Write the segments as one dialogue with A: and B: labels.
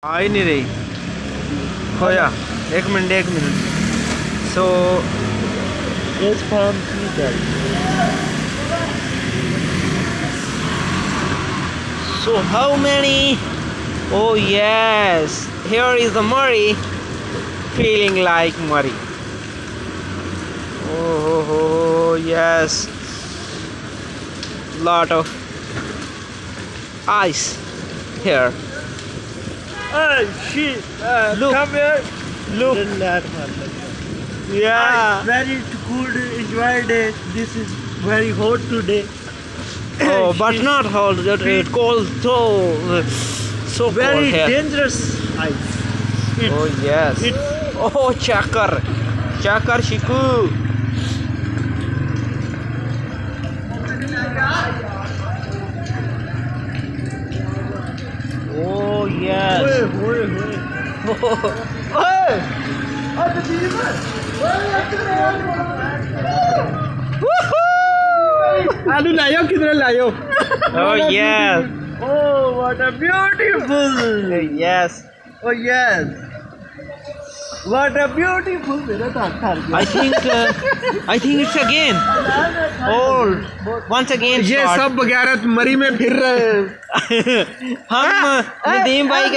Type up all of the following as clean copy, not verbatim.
A: आ ही नहीं रही। खोया एक मिनट सो
B: इस फार्म की
A: so how many? Oh yes, here is the Murray, feeling like Murray. Oh yes, lot of ice here.
B: Hey, shit.
A: Look.
B: Come here.
A: Look. Yeah.
B: Very good. Enjoy it. This is very hot today.
A: Oh, but not hot. It cold so
B: Very
A: cold here.
B: dangerous ice.
A: Oh yes. Oh chakar shiku. Oh yes.
B: आलू लायो किधर लायो?
A: Oh yes.
B: Oh, what a beautiful.
A: Yes.
B: Oh yes. What a beautiful.
A: I think it's again. Oh, once again.
B: ये
A: start.
B: सब बगैरत मरी में फिर रहे हैं।
A: हम नदीम भाई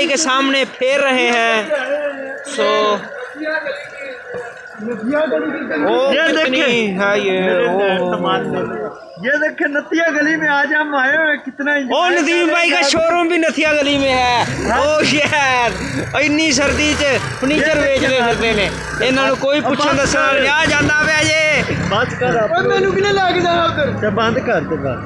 A: के सामने फेर रहे हैं। सो
B: ये देखें ये देखे नतिया गली में आज हम आए हुए कितना।
A: ओ नदीम भाई का शोरूम भी नथिया गली में है। ओ यार इन्नी सर्दी च फर्नीचर बेच रहे फिरते ने इन्होंने कोई पुछन दसना आ जांदा पे जे
B: बस कर मैनू किने ला के जाना उधर बंद कर दे बस।